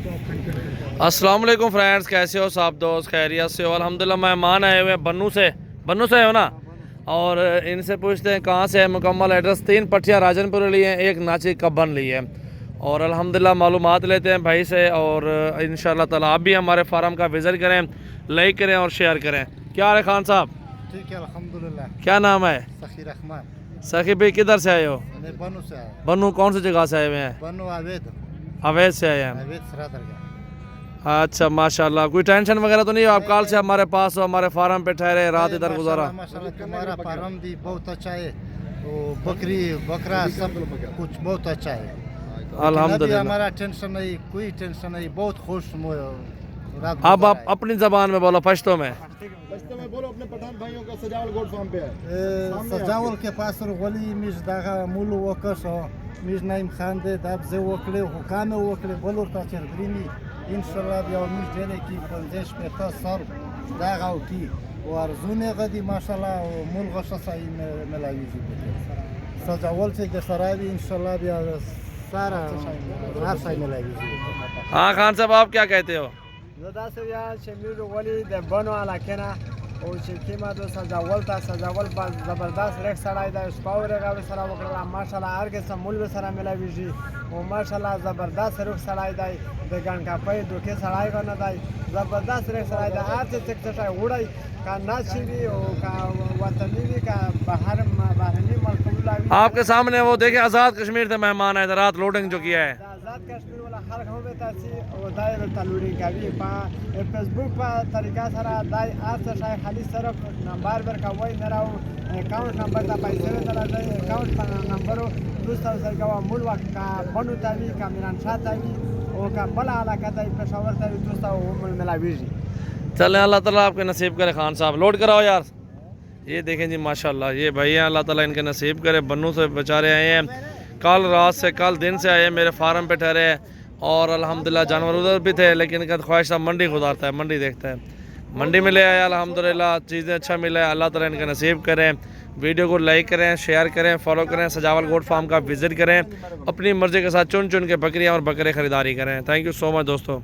अस्सलाम वालेकुम फ्रेंड्स, कैसे हो सब दोस्त? खैरियत से हो? अल्हम्दुलिल्लाह। मेहमान आए हुए हैं बन्नू से हो ना, और इनसे पूछते हैं कहाँ से है। मुकम्मल एड्रेस 3 पट्टियाँ राजनपुर ली हैं, 1 नाची कब्बन ली है, और अल्हम्दुलिल्लाह मालूमात लेते हैं भाई से। और इंशाअल्लाह ताला आप भी हमारे फार्म का विज़िट करें, लाइक करें और शेयर करें। क्या हाल है खान साहब? ठीक है अल्हम्दुलिल्लाह। क्या नाम है? सखी रहमान। सखी भाई किधर से आए हो? मैं बनु से आया। बन्नू कौन सी जगह से आए हुए हैं? बनु आवेद अवैध से आए हैं। आवेद सरादरगाह। अच्छा माशाल्लाह, कोई टेंशन वगैरह तो नहीं हो? आप कल से हमारे पास हो, हमारे फार्म पे ठहरे, रात इधर गुजारा? माशाल्लाह तुम्हारा फार्म भी बहुत अच्छा है, वो बकरी बकरा सब कुछ बहुत अच्छा है। अल्हम्दुलिल्लाह। हमारा टेंशन नहीं, कोई टेंशन नहीं, बहुत खुश अब आप अपनी जबान में बोलो, पश्तो में। बोलो अपने पठान भाइयों का सजावल गोड फार्म पे है। सजावल के पास वली मिज दागा मुलु वकस हो मिज नाइम खान दे दाब जे वकले हुकाम वकले बोलो ताचर ब्रीनी इंशाल्लाह भी और मिज देने की पंदेश पे था सर दागा की और जुने गदी माशाल्लाह मुल गशसा मलावी सजावल से के सरावी इंशाल्लाह भी सारा रासा मलावी। हाँ खान साहब, आप क्या कहते हो? زدا سویا شمیل ولی د بنو علاقه او چې کیما دو سجاول تا سجاول په زبردست رخ سړای دا سپاور غاوي سره وکړه ماشاءالله هرګه سمول به سره ملاویږي او ماشاءالله زبردست رخ سړای دی د ګان کا په دوکه سړای غنه دی زبردست رخ سړای دا هرڅه تک څه وړای کا ناشي وی او کا وطنی وی کا بهر بهرنی ملک ولاوی आपके सामने वो देखे आज़ाद कश्मीर से मेहमान आए थे, रात लोडिंग जो किया है। آزاد کشمیر والا خلق هم به تاثیر او دای به تلوری کوي په فیسبوک په طریقه سره دای آسه شای خالی صرف نمبر ورکوي نه راو اکاؤنٹ نمبر ته پیسې درځي اکاؤنٹ په نمبرو دوست سره کوه مول وخت کا بنو تاوی کا میران شاتاوی او کا بل علاقه دای پېښور ته دوست او ملاویږي। चलें, अल्लाह ताला आपके नसीब करे। खान साहब लोड कराओ यार। ये देखें जी माशाल्लाह, ये भैया अल्लाह ताला इनके नसीब करे। बन्नू से बेचारे आए हैं, कल रात से कल दिन से आए हैं, मेरे फार्म पे ठहरे हैं, और अल्हम्दुलिल्लाह जानवर उधर भी थे, लेकिन इनका ख्वाहिश था मंडी गुजारता है, मंडी देखता है। मंडी में ले आया अल्हम्दुलिल्लाह, चीज़ें अच्छा मिला है। अल्लाह ताला इनके नसीब करें। वीडियो को लाइक करें, शेयर करें, फॉलो करें। सजावल गोट फार्म का विज़िट करें, अपनी मर्ज़ी के साथ चुन चुन के बकरियाँ और बकरे ख़रीदारी करें। थैंक यू सो मच दोस्तों।